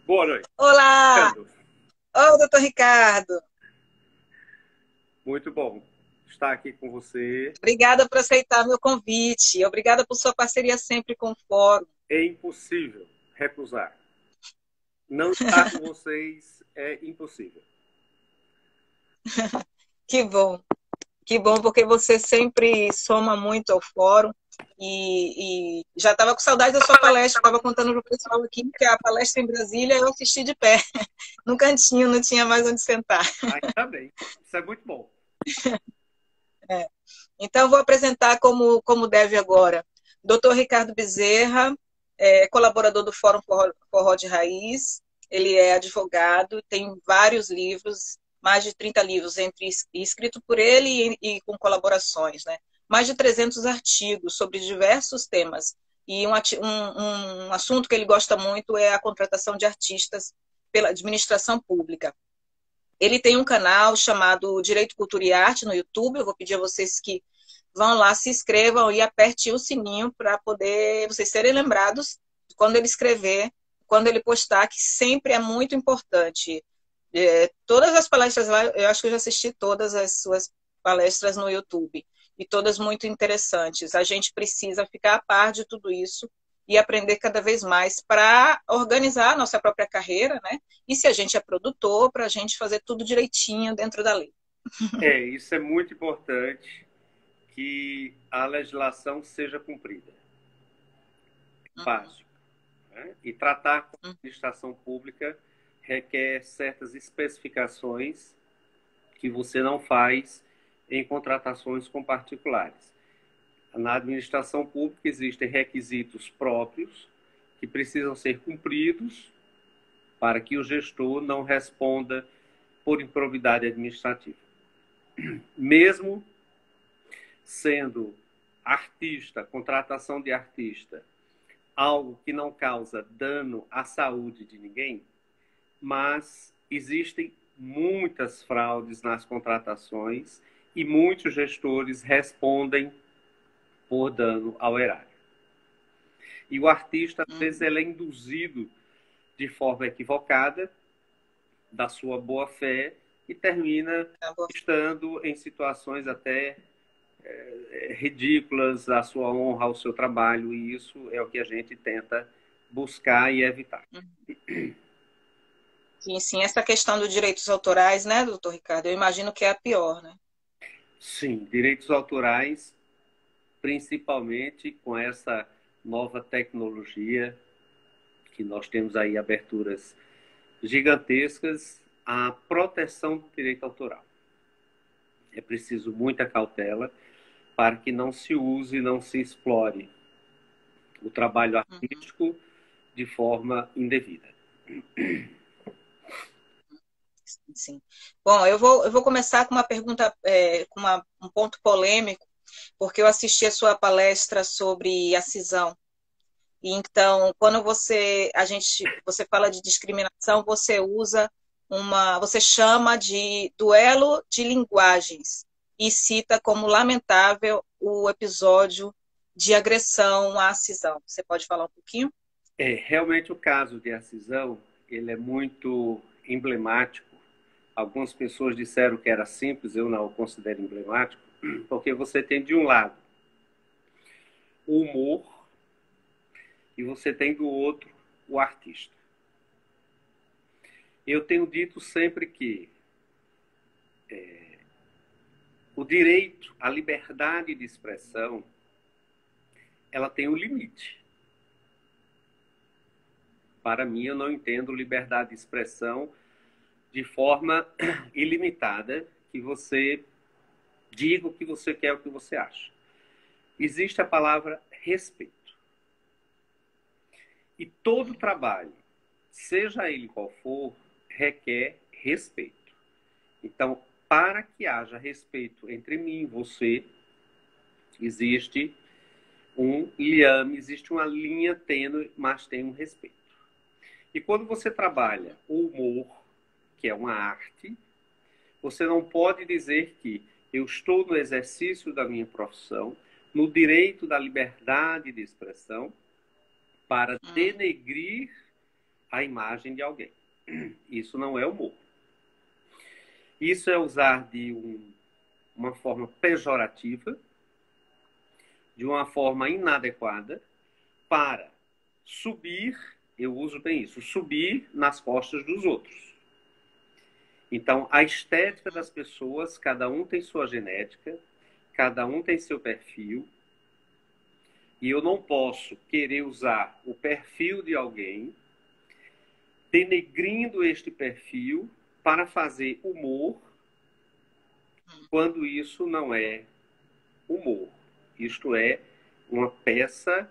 Boa noite. Olá! Fernando. Ô, doutor Ricardo, Muito bom estar aqui com você. obrigada por aceitar meu convite. Obrigada por sua parceria sempre com o Fórum. É impossível recusar. Não estar com vocês é impossível. Que bom, que bom, porque você sempre soma muito ao Fórum. E já estava com saudade da sua palestra. Estava contando para o pessoal aqui que a palestra em Brasília eu assisti de pé, no cantinho, não tinha mais onde sentar. Ainda bem. Isso é muito bom. Então, eu vou apresentar como deve agora. Doutor Ricardo Bezerra, colaborador do Fórum Forró de Raiz, ele é advogado, tem vários livros, mais de 30 livros, escrito por ele e com colaborações, né? Mais de 300 artigos sobre diversos temas. E um assunto que ele gosta muito é a contratação de artistas pela administração pública. Ele tem um canal chamado Direito, Cultura e Arte no YouTube. Eu vou pedir a vocês que vão lá, se inscrevam e apertem o sininho para poder vocês serem lembrados quando ele escrever, quando ele postar, que sempre é muito importante. Todas as palestras lá, eu acho que eu já assisti todas as suas palestras no YouTube, e todas muito interessantes. A gente precisa ficar a par de tudo isso e aprender cada vez mais para organizar a nossa própria carreira, né? E se a gente é produtor, para a gente fazer tudo direitinho dentro da lei. Isso é muito importante que a legislação seja cumprida. É básico. Né? E tratar com a administração pública requer certas especificações que você não faz em contratações com particulares. Na administração pública existem requisitos próprios que precisam ser cumpridos para que o gestor não responda por improbidade administrativa. Mesmo sendo artista, contratação de artista, algo que não causa dano à saúde de ninguém, mas existem muitas fraudes nas contratações e muitos gestores respondem por dano ao erário. E o artista, às vezes, ele é induzido de forma equivocada da sua boa fé e termina estando em situações até ridículas à sua honra, ao seu trabalho, e isso é o que a gente tenta buscar e evitar. Sim, sim, essa questão dos direitos autorais, né, doutor Ricardo? Eu imagino que é a pior, né? Sim, direitos autorais, principalmente com essa nova tecnologia, que nós temos aí aberturas gigantescas, a proteção do direito autoral. É preciso muita cautela para que não se use, não se explore o trabalho artístico de forma indevida. Sim. Bom, eu vou começar com uma pergunta, um ponto polêmico, porque eu assisti a sua palestra sobre a cisão. E então, quando você fala de discriminação, você chama de duelo de linguagens e cita como lamentável o episódio de agressão à cisão. Você pode falar um pouquinho? Realmente o caso de Acisão, ele é muito emblemático. Algumas pessoas disseram que era simples, eu não o considero emblemático, porque você tem de um lado o humor e você tem do outro o artista. Eu tenho dito sempre que o direito à liberdade de expressão, ela tem um limite. Para mim, eu não entendo liberdade de expressão de forma ilimitada, que você diga o que você quer, o que você acha. Existe a palavra respeito. E todo trabalho, seja ele qual for, requer respeito. Então, para que haja respeito entre mim e você, existe um liame, existe uma linha tênue, mas tem um respeito. E quando você trabalha o humor, que é uma arte, você não pode dizer que eu estou no exercício da minha profissão, no direito da liberdade de expressão, para denegrir a imagem de alguém. Isso não é humor. Isso é usar de uma forma pejorativa, de uma forma inadequada, para subir, eu uso bem isso, subir nas costas dos outros. Então, a estética das pessoas, cada um tem sua genética, cada um tem seu perfil, e eu não posso querer usar o perfil de alguém, denegrindo este perfil para fazer humor, quando isso não é humor. Isto é uma peça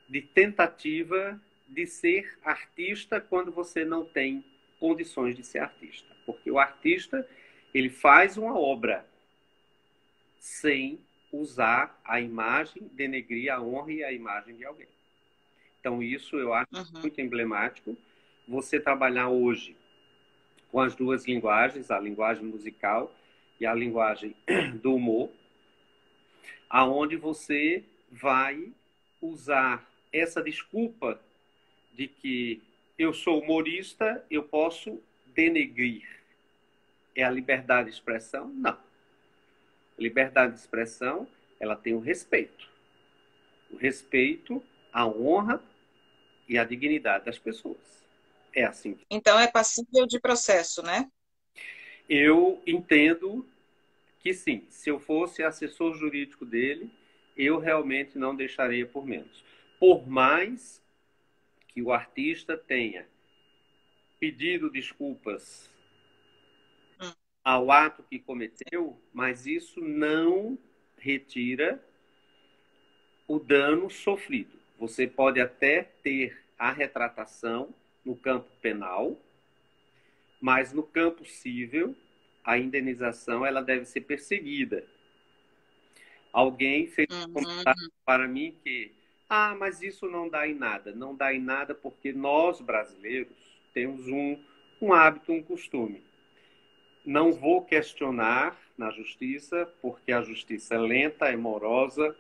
de tentativa de ser artista quando você não tem condições de ser artista. Porque o artista, ele faz uma obra sem usar a imagem, denegrir a honra e a imagem de alguém. Então, isso eu acho muito emblemático. Você trabalhar hoje com as duas linguagens, a linguagem musical e a linguagem do humor, aonde você vai usar essa desculpa de que eu sou humorista, eu posso denegrir. É a liberdade de expressão? Não. Liberdade de expressão, ela tem o respeito. O respeito, a honra e a dignidade das pessoas. É assim. Então é passível de processo, né? Eu entendo que sim. Se eu fosse assessor jurídico dele, eu realmente não deixaria por menos. Por mais que o artista tenha pedido desculpas ao ato que cometeu, mas isso não retira o dano sofrido. Você pode até ter a retratação no campo penal, mas no campo civil, a indenização ela deve ser perseguida. Alguém fez um comentário para mim que mas isso não dá em nada. Não dá em nada porque nós, brasileiros, temos um hábito, um costume. Não vou questionar na justiça, porque a justiça é lenta, é morosa,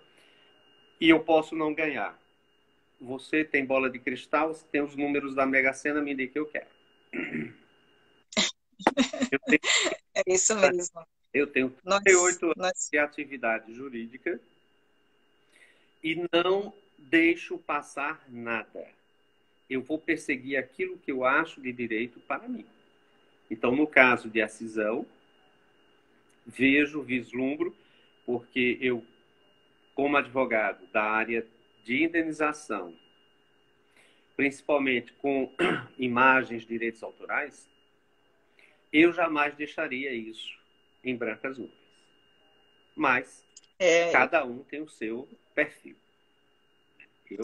e eu posso não ganhar. Você tem bola de cristal, você tem os números da Mega Sena, me dê que eu quero. É isso mesmo. Eu tenho 38 anos de atividade jurídica e não deixo passar nada. Eu vou perseguir aquilo que eu acho de direito para mim. Então, no caso de a cisão, vislumbro, porque eu, como advogado da área de indenização, principalmente com imagens, direitos autorais, eu jamais deixaria isso em brancas nuvens. Mas cada um tem o seu perfil.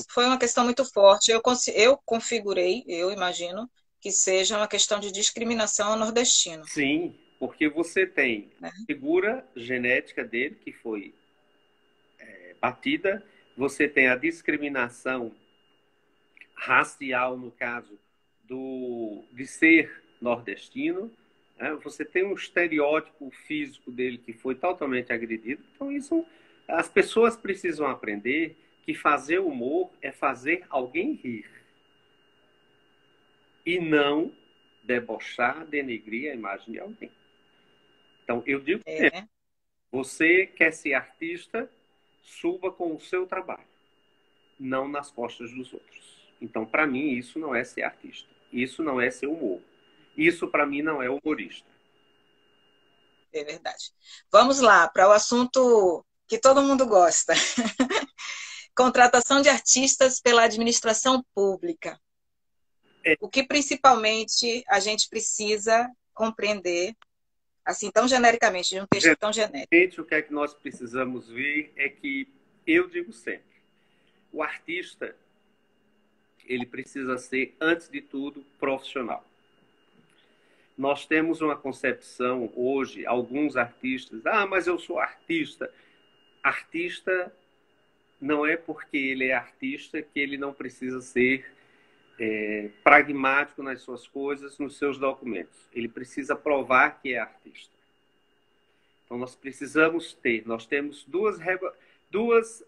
Foi uma questão muito forte. Eu configurei, eu imagino, que seja uma questão de discriminação ao nordestino. Sim, porque você tem a figura genética dele, que foi batida, você tem a discriminação racial, no caso, de ser nordestino, né? Você tem um estereótipo físico dele que foi totalmente agredido. Então, isso as pessoas precisam aprender que fazer humor é fazer alguém rir. E não debochar, denegrir a imagem de alguém. Então, eu digo você quer ser artista, suba com o seu trabalho, não nas costas dos outros. Então, para mim, isso não é ser artista. Isso não é ser humor. Isso, para mim, não é humorista. É verdade. Vamos lá, para o assunto que todo mundo gosta. Contratação de artistas pela administração pública. O que principalmente a gente precisa compreender, assim, tão genericamente, de um texto tão genérico. O que é que nós precisamos ver é que, eu digo sempre, o artista, ele precisa ser, antes de tudo, profissional. Nós temos uma concepção hoje, alguns artistas, mas eu sou artista. Artista não é porque ele é artista que ele não precisa ser pragmático nas suas coisas, nos seus documentos. Ele precisa provar que é artista. Então, nós temos duas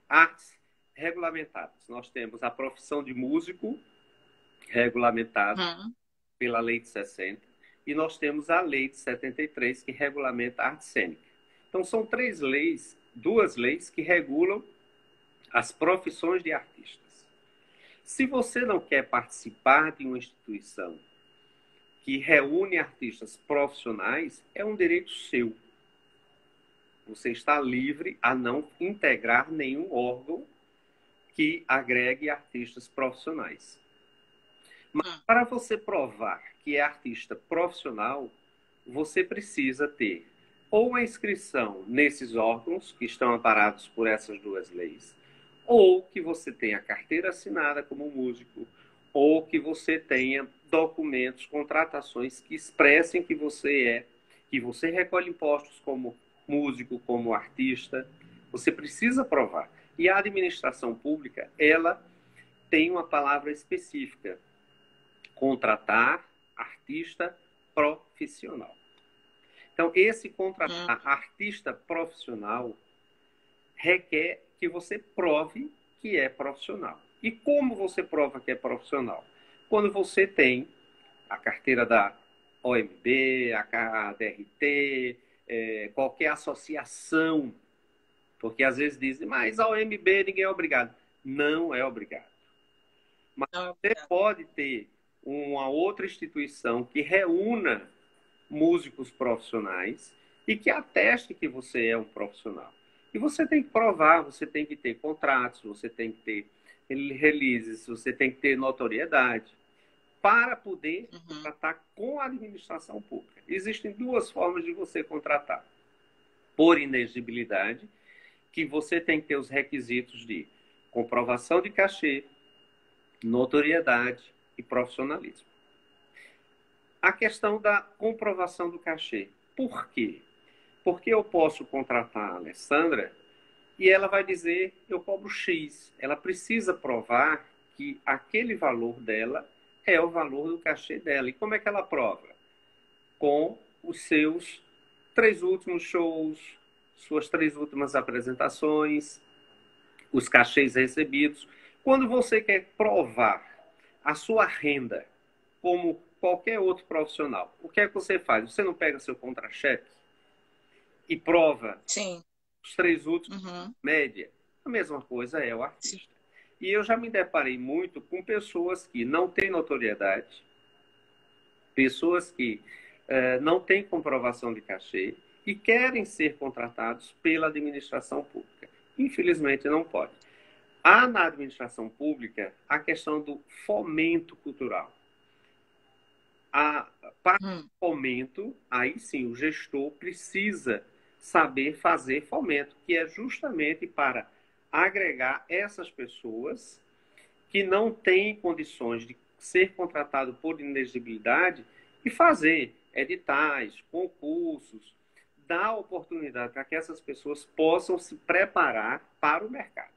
artes regulamentadas. Nós temos a profissão de músico regulamentado pela Lei de 60, e nós temos a Lei de 73, que regulamenta a arte cênica. Então, são duas leis que regulam as profissões de artistas. Se você não quer participar de uma instituição que reúne artistas profissionais, é um direito seu. Você está livre a não integrar nenhum órgão que agregue artistas profissionais. Mas para você provar que é artista profissional, você precisa ter ou a inscrição nesses órgãos que estão amparados por essas duas leis, ou que você tenha carteira assinada como músico, ou que você tenha documentos, contratações que expressem que você recolhe impostos como músico, como artista. Você precisa provar. E a administração pública, ela tem uma palavra específica: contratar artista profissional. Então, esse contratar artista profissional requer que você prove que é profissional. E como você prova que é profissional? Quando você tem a carteira da OMB, a KDRT, qualquer associação, porque às vezes dizem, mas a OMB ninguém é obrigado. Não é obrigado. Mas você pode ter uma outra instituição que reúna músicos profissionais e que ateste que você é um profissional. E você tem que provar, você tem que ter contratos, você tem que ter releases, você tem que ter notoriedade para poder contratar com a administração pública. Existem duas formas de você contratar. Por inexigibilidade, que você tem que ter os requisitos de comprovação de cachê, notoriedade e profissionalismo. A questão da comprovação do cachê. Por quê? Porque eu posso contratar a Alessandra e ela vai dizer, eu cobro X. Ela precisa provar que aquele valor dela é o valor do cachê dela. E como é que ela prova? Com os seus 3 últimos shows, suas 3 últimas apresentações, os cachês recebidos. Quando você quer provar a sua renda como qualquer outro profissional, o que é que você faz? Você não pega seu contra-cheque e prova os 3 últimos, média? A mesma coisa é o artista. Sim. E eu já me deparei muito com pessoas que não têm notoriedade, pessoas que não têm comprovação de cachê e querem ser contratados pela administração pública. Infelizmente, não pode. Há na administração pública a questão do fomento cultural. Para o fomento, aí sim, o gestor precisa saber fazer fomento, que é justamente para agregar essas pessoas que não têm condições de ser contratado por inexigibilidade e fazer editais, concursos, dar oportunidade para que essas pessoas possam se preparar para o mercado.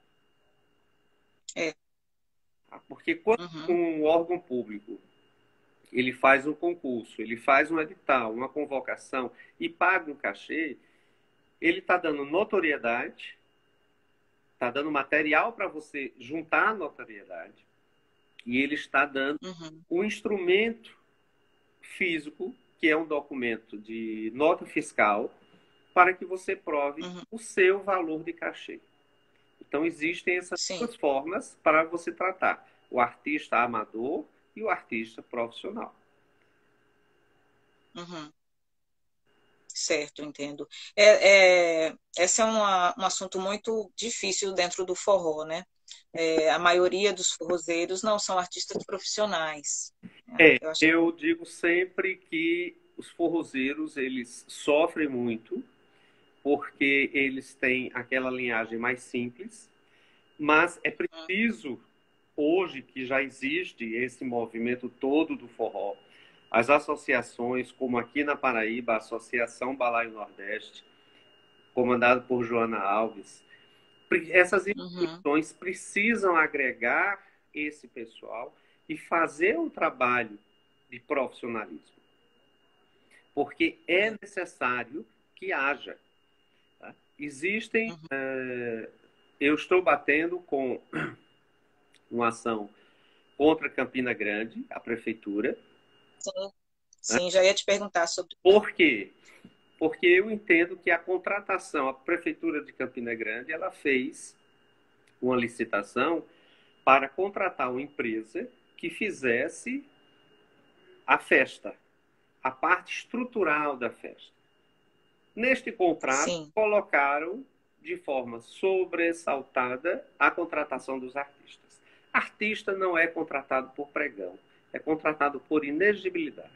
Porque quando um órgão público ele faz um concurso, ele faz um edital, uma convocação e paga um cachê, ele está dando notoriedade, está dando material para você juntar a notoriedade e ele está dando um instrumento físico, que é um documento de nota fiscal, para que você prove o seu valor de cachê. Então, existem essas duas formas para você tratar o artista amador e o artista profissional. Certo, entendo. Esse é um assunto muito difícil dentro do forró, né? A maioria dos forrozeiros não são artistas profissionais. Eu digo sempre que os forrozeiros, eles sofrem muito, porque eles têm aquela linhagem mais simples, mas é preciso, hoje que já existe esse movimento todo do forró, as associações, como aqui na Paraíba, a Associação Balaio Nordeste, comandada por Joana Alves, essas instituições precisam agregar esse pessoal e fazer um trabalho de profissionalismo. Porque é necessário que haja. Tá? Existem... eu estou batendo com uma ação contra Campina Grande, a prefeitura. Sim, sim, já ia te perguntar sobre. Por quê? Porque eu entendo que a contratação, a prefeitura de Campina Grande, ela fez uma licitação para contratar uma empresa que fizesse a festa, a parte estrutural da festa. Neste contrato, Sim. colocaram de forma sobressaltada a contratação dos artistas. Artista não é contratado por pregão, é contratado por inexigibilidade.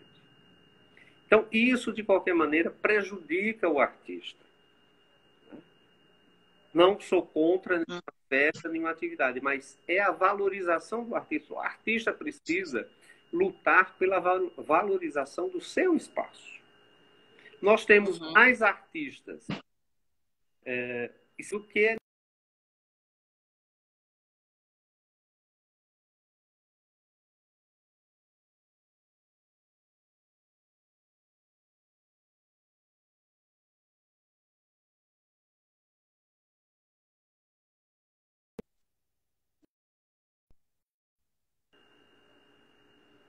Então, isso, de qualquer maneira, prejudica o artista. Não sou contra nenhuma festa, nenhuma atividade, mas é a valorização do artista. O artista precisa lutar pela valorização do seu espaço. Nós temos mais artistas isso que é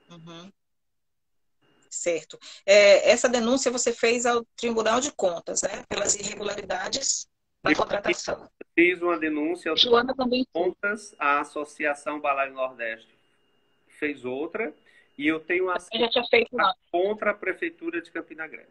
Uhum. Certo. Essa denúncia você fez ao Tribunal de Contas, né? Pelas irregularidades da contratação. Fiz uma denúncia ao Joana também de Contas, a Associação Balaio Nordeste fez outra, e eu tenho uma já tinha feito lá. Contra a Prefeitura de Campina Grande.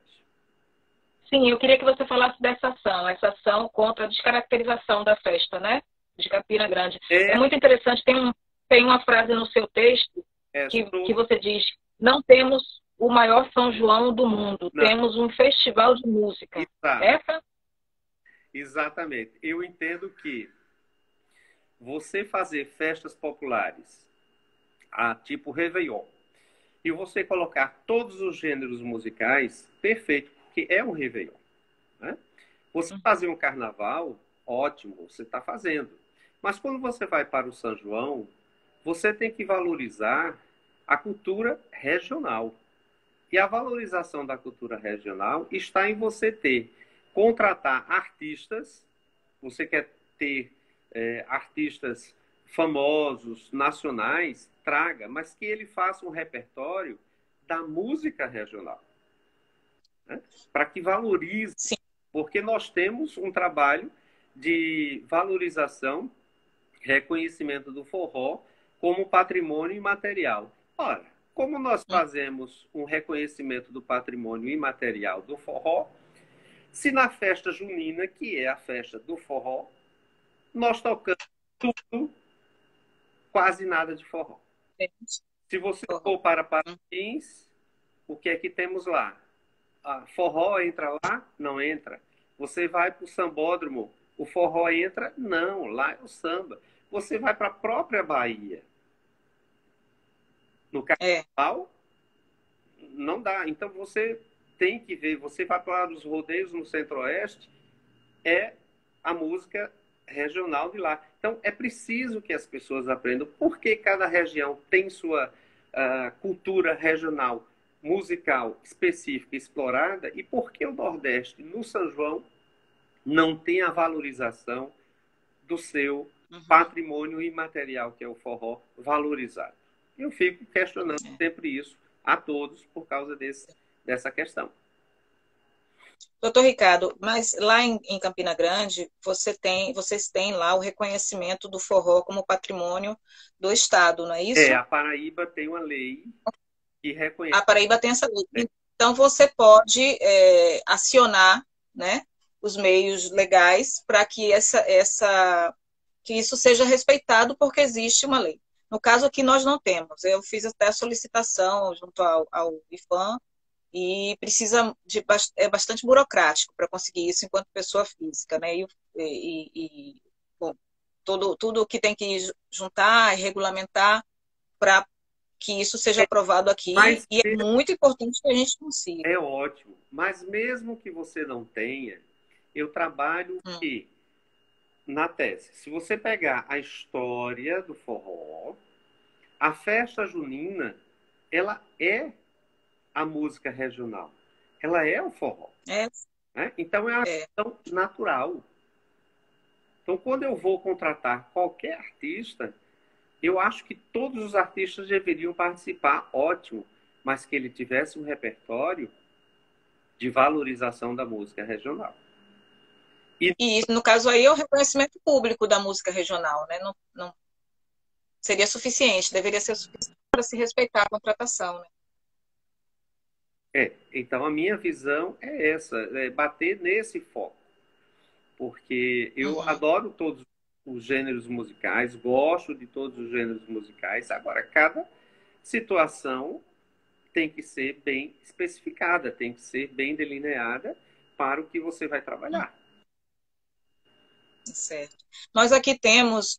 Sim, eu queria que você falasse dessa ação, essa ação contra a descaracterização da festa, né? De Campina Grande. É muito interessante, tem uma frase no seu texto que você diz: não temos o maior São João do mundo, temos um festival de música. Exato. Essa? Exatamente. Eu entendo que você fazer festas populares, tipo Réveillon, e você colocar todos os gêneros musicais, perfeito, porque é um Réveillon. Né? Você fazer um carnaval, ótimo, você está fazendo. Mas quando você vai para o São João, você tem que valorizar a cultura regional. E a valorização da cultura regional está em você contratar artistas, você quer ter artistas famosos, nacionais, traga, mas que ele faça um repertório da música regional. Né? Para que valorize. Sim. Porque nós temos um trabalho de valorização, reconhecimento do forró como patrimônio imaterial. Ora, como nós fazemos um reconhecimento do patrimônio imaterial do forró, se na festa junina, que é a festa do forró, nós tocamos tudo, quase nada de forró. Se você for para Parintins, o que é que temos lá? Forró entra lá? Não entra. Você vai para o sambódromo, o forró entra? Não, lá é o samba. Você vai para a própria Bahia. No carnaval, não dá. Então você tem que ver, você vai para os rodeios no Centro-Oeste, é a música regional de lá. Então é preciso que as pessoas aprendam porque cada região tem sua cultura regional musical específica explorada e por que o Nordeste, no São João, não tem a valorização do seu patrimônio imaterial, que é o forró, valorizado. Eu fico questionando sempre isso a todos por causa dessa questão. Doutor Ricardo, mas lá em Campina Grande, vocês têm lá o reconhecimento do forró como patrimônio do Estado, não é isso? A Paraíba tem uma lei que reconhece. A Paraíba tem essa lei. Então você pode acionar, né, os meios legais para que que isso seja respeitado, porque existe uma lei. No caso aqui nós não temos. Eu fiz até a solicitação junto ao IFAM e é bastante burocrático para conseguir isso enquanto pessoa física, né? Bom, tudo que tem que juntar e regulamentar para que isso seja aprovado aqui. E é muito importante que a gente consiga. É ótimo. Mas mesmo que você não tenha, eu trabalho que na tese, se você pegar a história do forró, a festa junina, ela é a música regional. Ela é o forró. Né? Então, é uma questão natural. Então, quando eu vou contratar qualquer artista, Eu acho que todos os artistas deveriam participar, ótimo, mas que ele tivesse um repertório de valorização da música regional. E no caso aí é o reconhecimento público da música regional, né? Não, não seria suficiente, deveria ser suficiente para se respeitar a contratação, né? Então a minha visão é essa, é bater nesse foco, porque eu Uhum. adoro todos os gêneros musicais, gosto de todos os gêneros musicais, agora cada situação tem que ser bem especificada, tem que ser bem delineada para o que você vai trabalhar. Certo. Nós aqui temos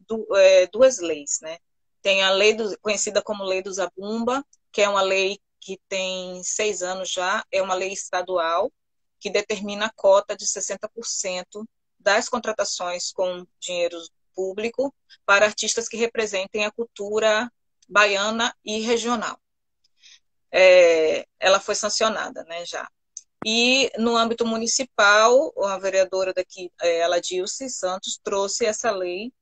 duas leis, né? Tem a lei conhecida como Lei do Zabumba, que é uma lei que tem 6 anos já, é uma lei estadual que determina a cota de 60% das contratações com dinheiro público para artistas que representem a cultura baiana e regional. Ela foi sancionada, né, já. E no âmbito municipal, a vereadora daqui, ela Dilce Santos, trouxe essa lei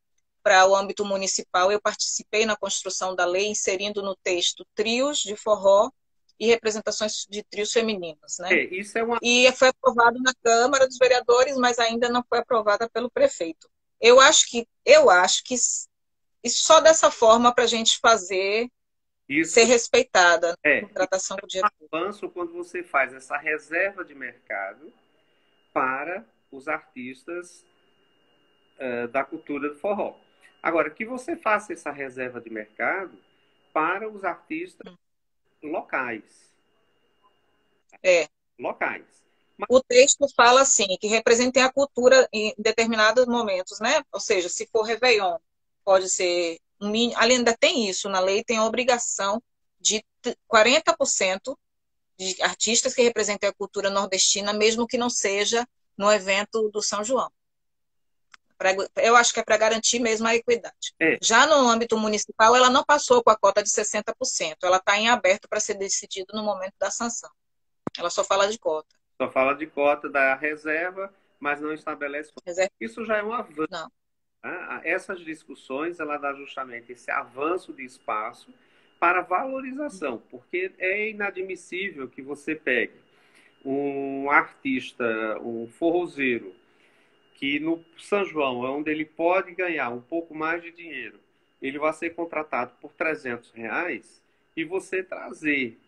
para o âmbito municipal. Eu participei na construção da lei, inserindo no texto trios de forró e representações de trios femininos, né? Isso é uma... E foi aprovado na Câmara dos Vereadores, mas ainda não foi aprovada pelo prefeito. Eu acho que só dessa forma para a gente fazer Isso ser respeitada a isso contratação é do um dinheiro público. avanço quando você faz essa reserva de mercado para os artistas da cultura do forró. Agora, que você faça essa reserva de mercado para os artistas locais. É. Locais. Mas, O texto fala assim, que representem a cultura em determinados momentos, né? Ou seja, se for Réveillon, pode ser um mínimo. Ali ainda tem isso, na lei tem a obrigação de 40% de artistas que representem a cultura nordestina, mesmo que não seja no evento do São João. Eu acho que é para garantir mesmo a equidade. é, Já no âmbito municipal, ela não passou com a cota de 60%. Ela está em aberto para ser decidido no momento da sanção. Ela só fala de cota. só fala de cota da reserva, mas não estabelece. Reserva, Isso já é um avanço. não. Tá? Essas discussões, ela dá justamente esse avanço de espaço para valorização, porque é inadmissível que você pegue um artista, um forrozeiro, que no São João, é onde ele pode ganhar um pouco mais de dinheiro, ele vai ser contratado por R$ 300 e você trazer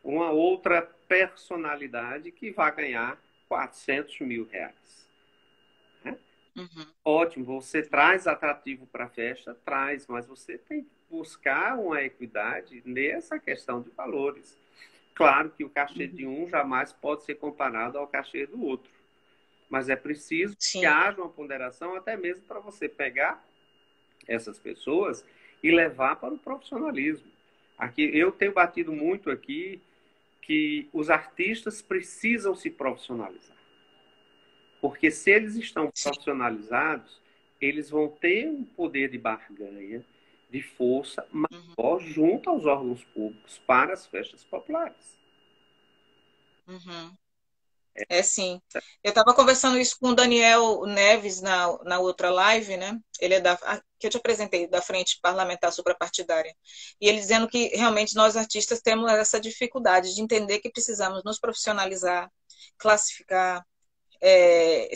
uma outra personalidade que vai ganhar R$ 400.000. Né? Uhum. Ótimo, você traz atrativo para a festa, traz, mas você tem que buscar uma equidade nessa questão de valores. Claro que o cachê de um jamais pode ser comparado ao cachê do outro, mas é preciso que Sim. haja uma ponderação até mesmo para você pegar essas pessoas e levar para o profissionalismo. Aqui eu tenho batido muito aqui que os artistas precisam se profissionalizar. Porque se eles estão profissionalizados, eles vão ter um poder de barganha, de força maior junto aos órgãos públicos para as festas populares. Uhum. É sim. Eu estava conversando isso com o Daniel Neves na outra live, né? Ele é que eu te apresentei, da Frente Parlamentar Suprapartidária. E ele dizendo que realmente nós artistas temos essa dificuldade de entender que precisamos nos profissionalizar, classificar,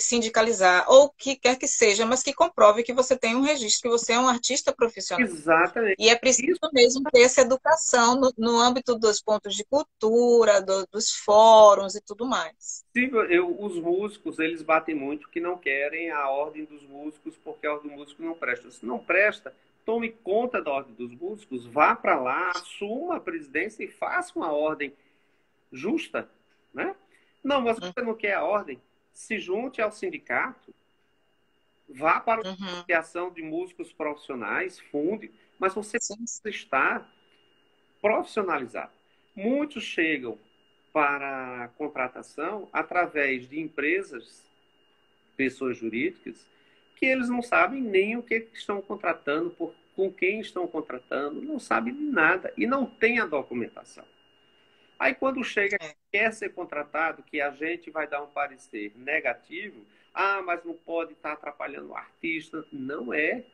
sindicalizar, ou o que quer que seja, mas que comprove que você tem um registro, que você é um artista profissional. Exatamente. E é preciso mesmo ter essa educação no âmbito dos pontos de cultura, dos fóruns e tudo mais. Os músicos, eles batem muito que não querem a ordem dos músicos porque a ordem do músico não presta. Se não presta, tome conta da ordem dos músicos, vá para lá, assuma a presidência e faça uma ordem justa, né? Não, mas você não quer a ordem? Se junte ao sindicato, vá para a associação de músicos profissionais, funde, mas você precisa estar profissionalizado. Muitos chegam para a contratação através de empresas, pessoas jurídicas, que eles não sabem nem o que estão contratando, com quem estão contratando, não sabem de nada e não tem a documentação. Aí quando chega, quer ser contratado, que a gente vai dar um parecer negativo, mas não pode estar atrapalhando o artista. Não é.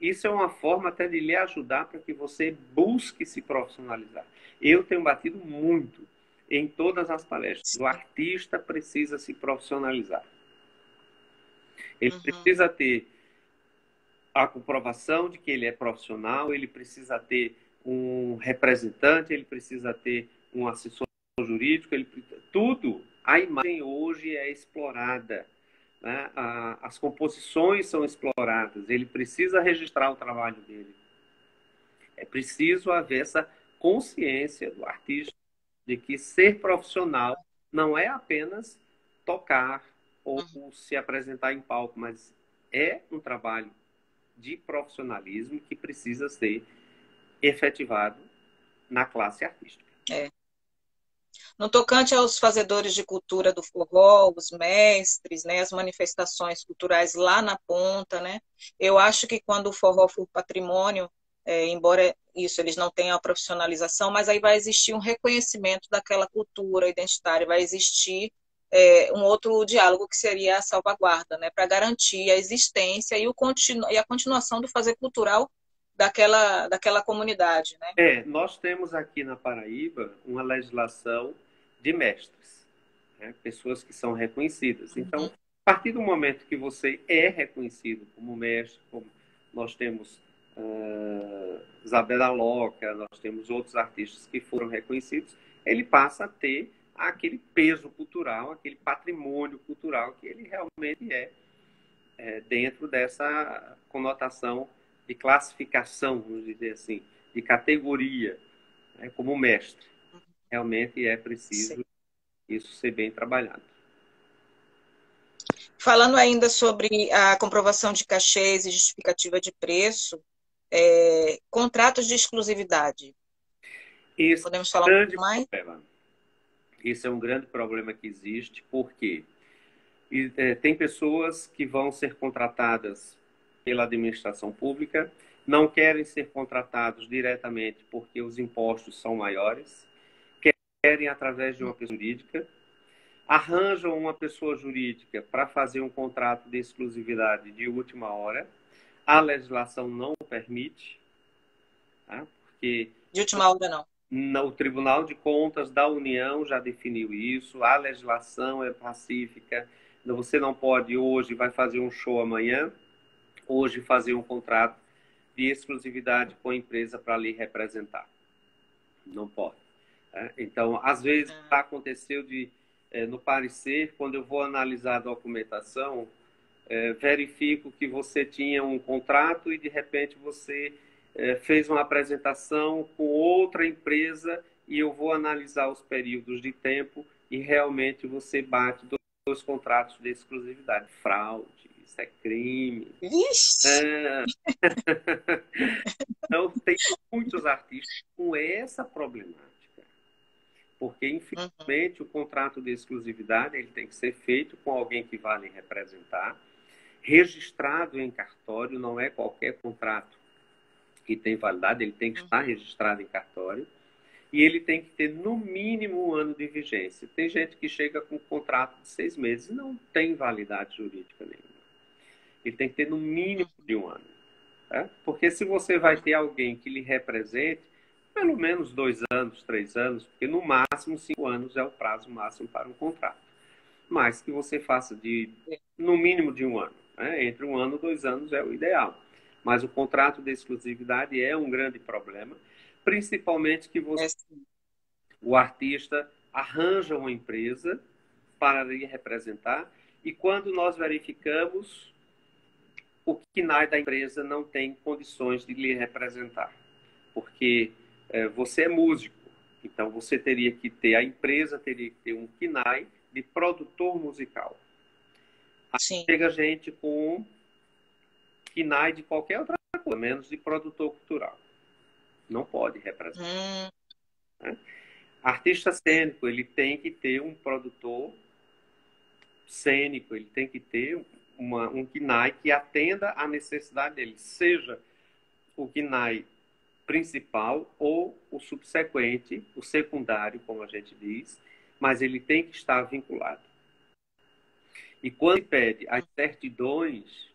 isso é uma forma até de lhe ajudar para que você busque se profissionalizar. Eu tenho batido muito em todas as palestras. O artista precisa se profissionalizar. Ele precisa ter a comprovação de que ele é profissional, ele precisa ter um representante, ele precisa ter um assessor jurídico, tudo. A imagem hoje é explorada, né? As composições são exploradas, ele precisa registrar o trabalho dele. É preciso haver essa consciência do artista de que ser profissional não é apenas tocar ou se apresentar em palco, mas é um trabalho de profissionalismo que precisa ser efetivado na classe artística. No tocante aos fazedores de cultura do forró, os mestres, né, as manifestações culturais lá na ponta, né, eu acho que quando o forró for patrimônio, embora isso eles não tenham a profissionalização, mas aí vai existir um reconhecimento daquela cultura identitária, vai existir um outro diálogo que seria a salvaguarda, né, para garantir a existência e a continuação do fazer cultural daquela comunidade, né? Nós temos aqui na Paraíba uma legislação de mestres, né? Pessoas que são reconhecidas. Então, a partir do momento que você é reconhecido como mestre, como nós temos Isabela Loca, nós temos outros artistas que foram reconhecidos, ele passa a ter aquele peso cultural, aquele patrimônio cultural que ele realmente dentro dessa conotação de classificação, vamos dizer assim, de categoria, né, como mestre. Realmente é preciso isso ser bem trabalhado. Falando ainda sobre a comprovação de cachês e justificativa de preço, contratos de exclusividade. Podemos falar um pouco mais? Esse é um grande problema que existe, porque tem pessoas que vão ser contratadas pela administração pública, não querem ser contratados diretamente porque os impostos são maiores, querem através de uma pessoa jurídica, arranjam uma pessoa jurídica para fazer um contrato de exclusividade de última hora, a legislação não permite, tá? Porque de última hora não. O Tribunal de Contas da União já definiu isso, a legislação é pacífica, você não pode hoje, vai fazer um show amanhã, hoje fazer um contrato de exclusividade com a empresa para lhe representar. Não pode. Então, às vezes, aconteceu no parecer, quando eu vou analisar a documentação, verifico que você tinha um contrato e, de repente, você fez uma apresentação com outra empresa e eu vou analisar os períodos de tempo e realmente você bate dois contratos de exclusividade. Fraude, isso é crime. Então, tem muitos artistas com essa problemática. Porque, infelizmente, o contrato de exclusividade ele tem que ser feito com alguém que vá lhe representar, registrado em cartório, não é qualquer contrato que tem validade, ele tem que estar registrado em cartório e ele tem que ter, no mínimo, um ano de vigência. Tem gente que chega com um contrato de 6 meses e não tem validade jurídica nenhuma. Ele tem que ter, no mínimo, de um ano. Tá? Porque se você vai ter alguém que lhe represente, pelo menos 2 anos, 3 anos, porque no máximo 5 anos é o prazo máximo para um contrato. Mas que você faça no mínimo de um ano. Né? Entre 1 ano e 2 anos é o ideal. Mas o contrato de exclusividade é um grande problema, principalmente que o artista arranja uma empresa para lhe representar e quando nós verificamos, o KNAI da empresa não tem condições de lhe representar. Porque você é músico, então você teria que ter, a empresa teria que ter um KNAI de produtor musical. Aí chega gente com KNAI de qualquer outra coisa, menos de produtor cultural. Não pode representar. Né? Artista cênico, ele tem que ter um produtor cênico, ele tem que ter um KNAI que atenda à necessidade dele, seja o KNAI principal ou o subsequente, o secundário, como a gente diz, mas ele tem que estar vinculado. E quando pede as certidões,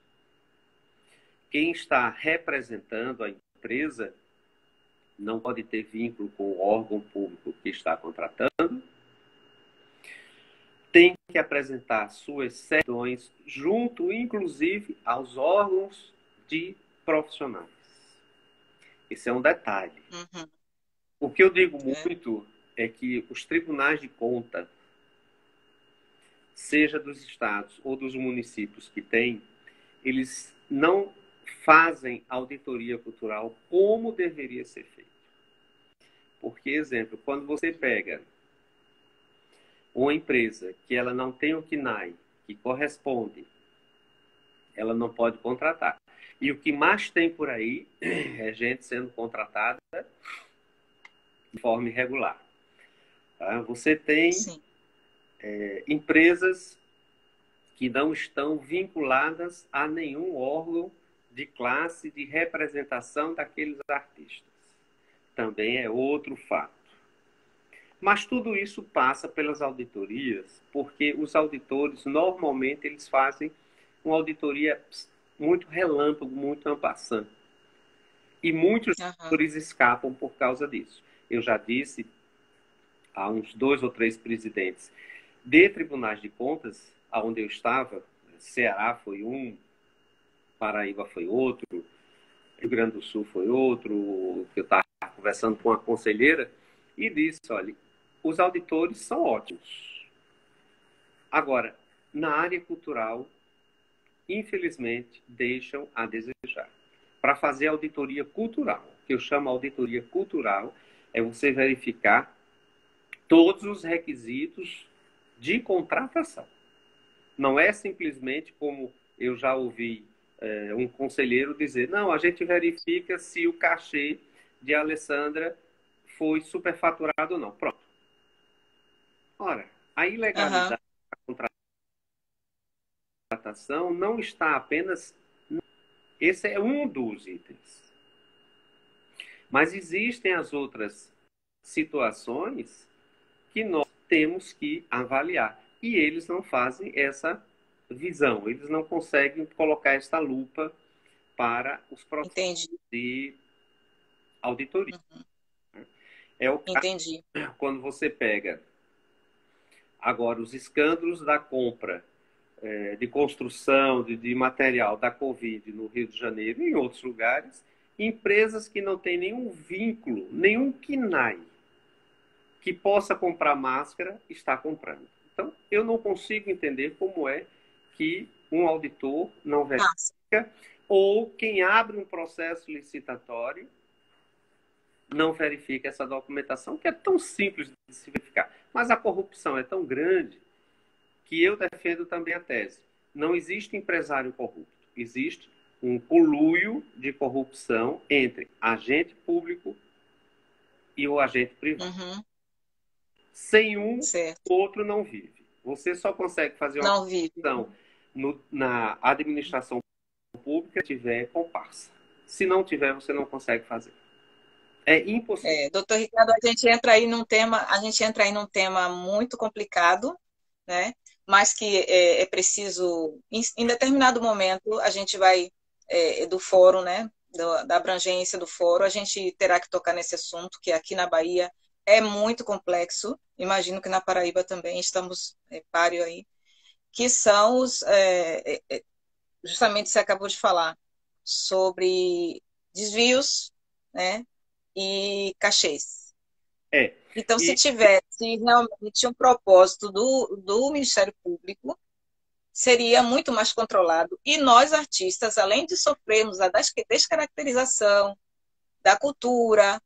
quem está representando a empresa não pode ter vínculo com o órgão público que está contratando, tem que apresentar suas certidões junto, inclusive, aos órgãos de profissionais. Esse é um detalhe. Uhum. O que eu digo muito é que os tribunais de conta, seja dos estados ou dos municípios que têm, eles não fazem auditoria cultural como deveria ser feito. Porque, exemplo, quando você pega uma empresa que ela não tem o KNAI, que corresponde, ela não pode contratar. E o que mais tem por aí é gente sendo contratada de forma irregular. Tá? Você tem empresas que não estão vinculadas a nenhum órgão de classe de representação daqueles artistas. Também é outro fato. Mas tudo isso passa pelas auditorias, porque os auditores, normalmente, eles fazem uma auditoria muito relâmpago, muito en passant. E muitos auditores escapam por causa disso. Eu já disse a uns 2 ou 3 presidentes de tribunais de contas, onde eu estava, Ceará foi um, Paraíba foi outro, Rio Grande do Sul foi outro, que eu estava conversando com uma conselheira, e disse, olha, os auditores são ótimos. Agora, na área cultural, infelizmente, deixam a desejar. Para fazer auditoria cultural, que eu chamo auditoria cultural, é você verificar todos os requisitos de contratação. Não é simplesmente como eu já ouvi um conselheiro dizer, não, a gente verifica se o cachê de Alessandra foi superfaturado ou não. Pronto. Ora, a ilegalidade da contratação não está apenas... Esse é um dos itens. Mas existem as outras situações que nós temos que avaliar. E eles não fazem essa visão, eles não conseguem colocar essa lupa para os processos de auditoria. É o caso quando você pega agora os escândalos da compra de construção, de material da Covid no Rio de Janeiro e em outros lugares, empresas que não têm nenhum vínculo, nenhum KNAI, que possa comprar máscara, está comprando. Então, eu não consigo entender como é que um auditor não verifica, ou quem abre um processo licitatório não verifica essa documentação, que é tão simples de se verificar. Mas a corrupção é tão grande que eu defendo também a tese. Não existe empresário corrupto. Existe um conluio de corrupção entre agente público e o agente privado. Sem um, o outro não vive. Você só consegue fazer uma corrupção na administração pública se tiver comparsa. Se não tiver, você não consegue fazer. É impossível. Doutor Ricardo, a gente entra aí num tema muito complicado, né? Mas que é preciso, em determinado momento, a gente vai, do fórum, né? Da abrangência do fórum, a gente terá que tocar nesse assunto, que aqui na Bahia é muito complexo, imagino que na Paraíba também estamos páreo aí, que são os, justamente você acabou de falar, sobre desvios, né? E cachês. Então, se tivesse realmente um propósito do Ministério Público, seria muito mais controlado. E nós, artistas, além de sofrermos a descaracterização da cultura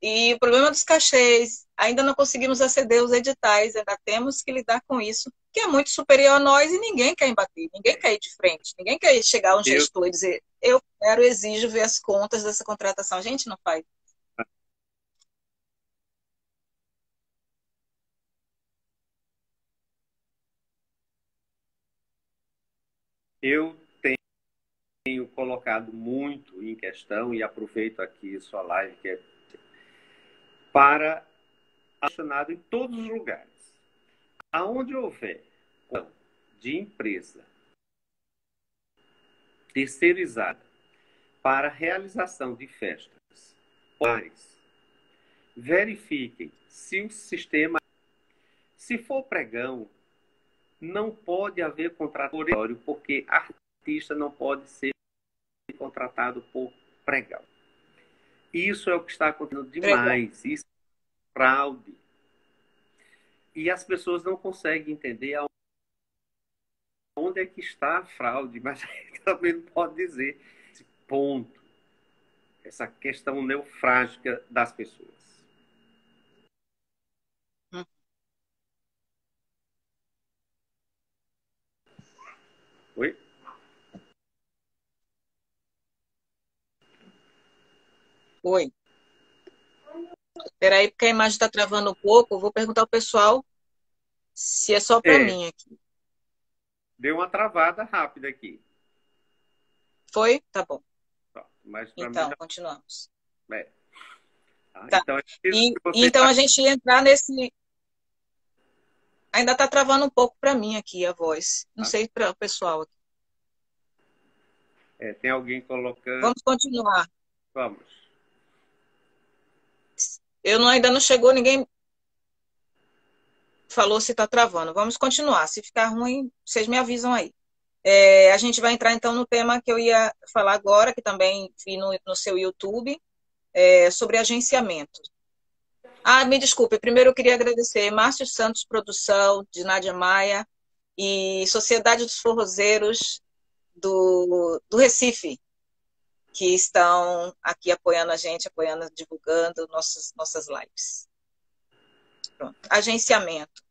e o problema dos cachês, ainda não conseguimos aceder aos editais, ainda temos que lidar com isso, que é muito superior a nós e ninguém quer embater, ninguém quer ir de frente, ninguém quer chegar a um gestor e dizer, eu quero, exijo ver as contas dessa contratação. A gente não faz. Eu tenho colocado muito em questão, e aproveito aqui sua live, que é para acionado em todos os lugares. Aonde houver de empresa terceirizada para a realização de festas populares, verifiquem se o sistema, se for pregão, não pode haver contratatório, porque artista não pode ser contratado por pregão. Isso é o que está acontecendo demais. Isso é fraude. E as pessoas não conseguem entender onde é que está a fraude, mas também não pode dizer esse ponto, essa questão neofrágica das pessoas. Oi? Oi. Espera aí, porque a imagem está travando um pouco. Eu vou perguntar ao pessoal se é só para mim aqui. Deu uma travada rápida aqui. Foi? Tá bom. Mas então, mim, continuamos. Tá. Então, então a gente ia entrar nesse... Ainda está travando um pouco para mim aqui a voz. Não sei para o pessoal aqui. Tem alguém colocando... Vamos continuar. Vamos. Ainda não chegou, ninguém falou se está travando. Vamos continuar. Se ficar ruim, vocês me avisam aí. A gente vai entrar então no tema que eu ia falar agora, que também vi no seu YouTube, sobre agenciamento. Me desculpe, primeiro eu queria agradecer Márcio Santos Produção, de Nádia Maia, e Sociedade dos Forrozeiros do Recife, que estão aqui apoiando a gente, divulgando nossas lives. Pronto. Agenciamento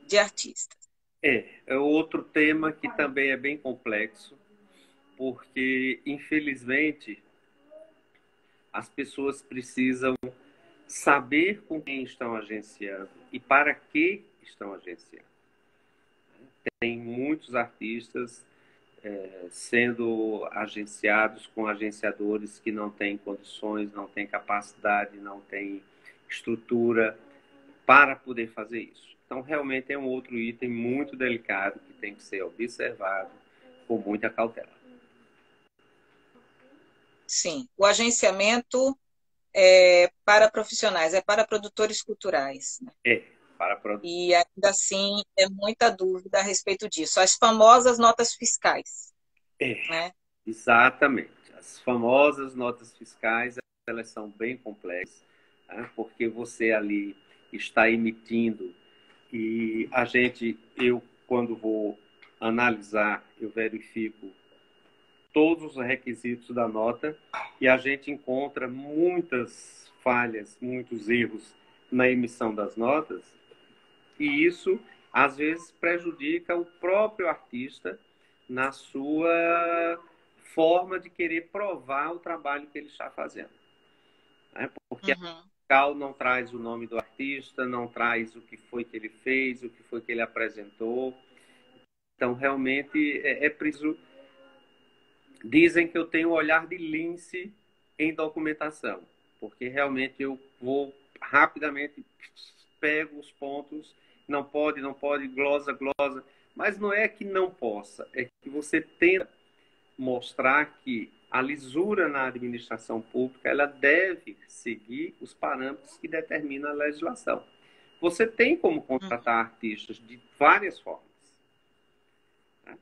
de artistas. É outro tema que também é bem complexo, porque, infelizmente, as pessoas precisam saber com quem estão agenciando e para que estão agenciando. Tem muitos artistas sendo agenciados com agenciadores que não têm condições, não têm capacidade, não têm estrutura para poder fazer isso. Então, realmente é um outro item muito delicado que tem que ser observado com muita cautela. Sim, o agenciamento é para profissionais, é para produtores culturais. Né? Para produtores. E ainda assim, é muita dúvida a respeito disso. As famosas notas fiscais. Né? Exatamente. As famosas notas fiscais, elas são bem complexas, né? Porque você ali está emitindo e eu quando vou analisar, eu verifico todos os requisitos da nota e a gente encontra muitas falhas, muitos erros na emissão das notas e isso, às vezes, prejudica o próprio artista na sua forma de querer provar o trabalho que ele está fazendo. Né? Porque a fiscal não traz o nome do artista, não traz o que foi que ele fez, o que foi que ele apresentou. Então, realmente, é preciso... Dizem que eu tenho um olhar de lince em documentação, porque realmente eu vou rapidamente, pego os pontos, não pode, glosa, mas não é que não possa, é que você tenta mostrar que a lisura na administração pública ela deve seguir os parâmetros que determina a legislação. Você tem como contratar artistas de várias formas. Né?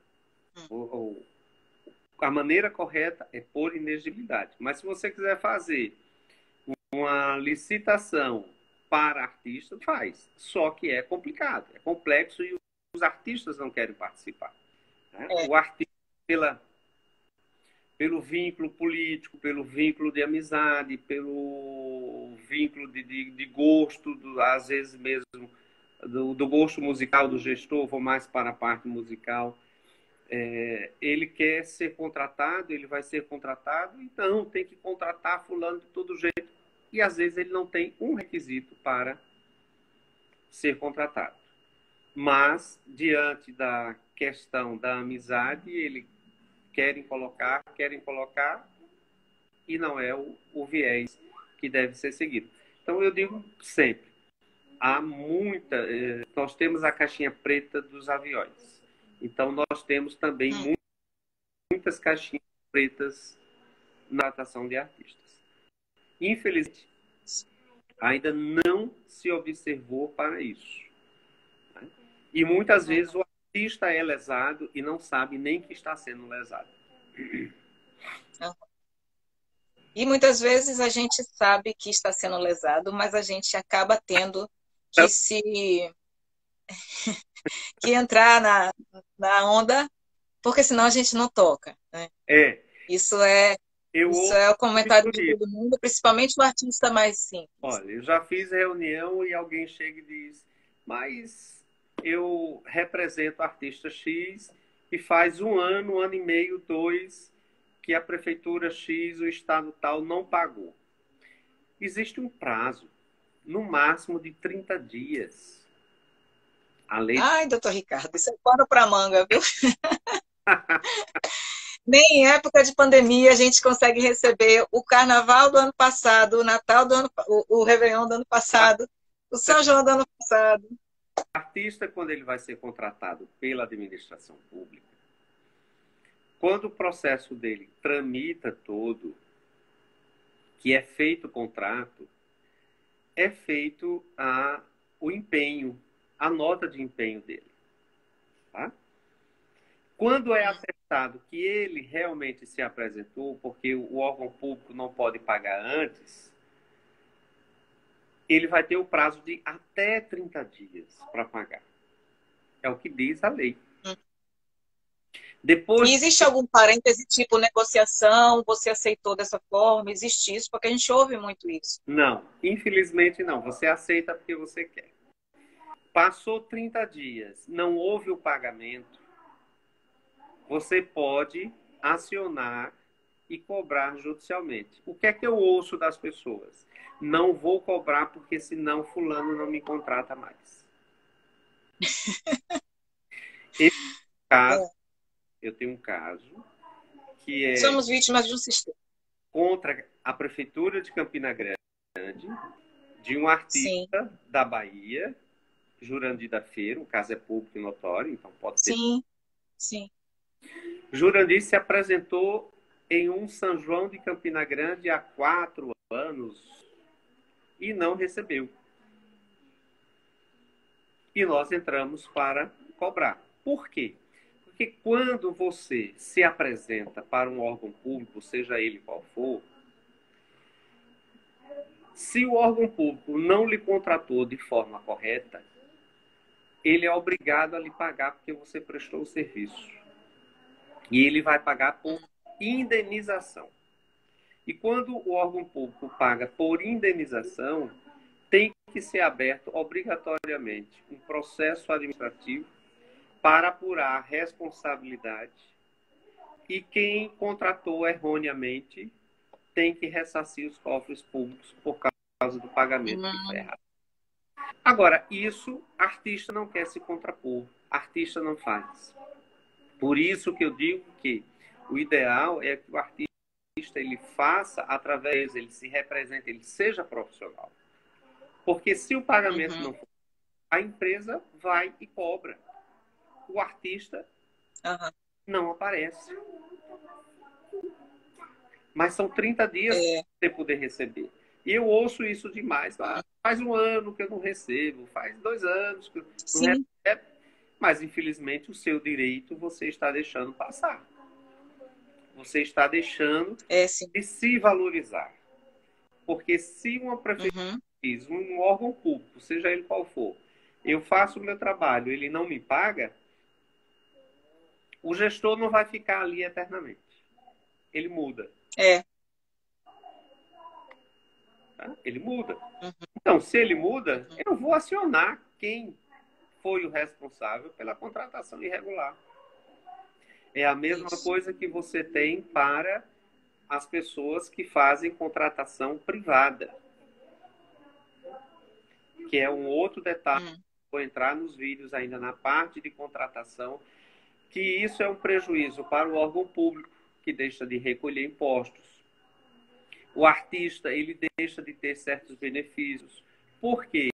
A maneira correta é por inexigibilidade. Mas se você quiser fazer uma licitação para artista, faz. Só que é complicado, é complexo e os artistas não querem participar. Né? O artista, pelo vínculo político, pelo vínculo de amizade, pelo vínculo de gosto, às vezes mesmo do gosto musical do gestor, vou mais para a parte musical, ele quer ser contratado, ele vai ser contratado, então tem que contratar fulano de todo jeito. E às vezes ele não tem um requisito para ser contratado. Mas, diante da questão da amizade, eles querem colocar, e não é o viés que deve ser seguido. Então, eu digo sempre, nós temos a caixinha preta dos aviões. Então, nós temos também muitas caixinhas pretas na tratação de artistas. Infelizmente, ainda não se observou para isso. Né? E muitas vezes o artista é lesado e não sabe nem que está sendo lesado. E muitas vezes a gente sabe que está sendo lesado, mas a gente acaba tendo que que entrar na onda, porque senão a gente não toca. Né? Isso é o comentário de todo mundo, principalmente o artista mais simples. Olha, eu já fiz reunião e alguém chega e diz, mas eu represento artista X e faz um ano e meio, 2, que a prefeitura X, o estado tal, não pagou. Existe um prazo, no máximo de 30 dias. Ai, doutor Ricardo, isso é pano para manga, viu? Nem em época de pandemia a gente consegue receber o Carnaval do ano passado, o Natal do ano, o Réveillon do ano passado, o São João do ano passado. O artista, quando ele vai ser contratado pela administração pública, quando o processo dele tramita todo, que é feito o contrato, é feito o empenho, a nota de empenho dele. Tá? Quando é atestado que ele realmente se apresentou, porque o órgão público não pode pagar antes, ele vai ter o prazo de até 30 dias para pagar. É o que diz a lei. Depois... E existe algum parêntese, tipo negociação, você aceitou dessa forma? Existe isso? Porque a gente ouve muito isso. Não, infelizmente não. Você aceita porque você quer. Passou 30 dias, não houve o pagamento, você pode acionar e cobrar judicialmente. O que é que eu ouço das pessoas? Não vou cobrar porque senão fulano não me contrata mais. Eu tenho um caso que é... Somos vítimas de um sistema. Contra a prefeitura de Campina Grande, de um artista da Bahia, Jurandir da Feira, o caso é público e notório, então pode ser. Sim. Jurandir se apresentou em um São João de Campina Grande há 4 anos e não recebeu. E nós entramos para cobrar. Por quê? Porque quando você se apresenta para um órgão público, seja ele qual for, se o órgão público não lhe contratou de forma correta, ele é obrigado a lhe pagar porque você prestou o serviço. E ele vai pagar por indenização. E quando o órgão público paga por indenização, tem que ser aberto obrigatoriamente um processo administrativo para apurar a responsabilidade. E quem contratou erroneamente tem que ressarcir os cofres públicos por causa do pagamento que foi errado. Agora, isso, artista não quer se contrapor, artista não faz. Por isso que eu digo que o ideal é que o artista ele faça através, ele se represente, ele seja profissional. Porque se o pagamento não for, a empresa vai e cobra. O artista não aparece. Mas são 30 dias para você poder receber. E eu ouço isso demais. Faz um ano que eu não recebo, faz 2 anos que eu não recebo. Mas, infelizmente, o seu direito você está deixando passar. Você está deixando de se valorizar. Porque se uma prefeitura diz, um órgão público, seja ele qual for, eu faço o meu trabalho, ele não me paga, o gestor não vai ficar ali eternamente. Ele muda. Tá? Ele muda. Então, se ele muda, eu vou acionar quem foi o responsável pela contratação irregular. É a mesma coisa que você tem para as pessoas que fazem contratação privada. Que é um outro detalhe. Vou entrar nos vídeos ainda na parte de contratação, que isso é um prejuízo para o órgão público, que deixa de recolher impostos. O artista, ele deixa de ter certos benefícios. Por quê?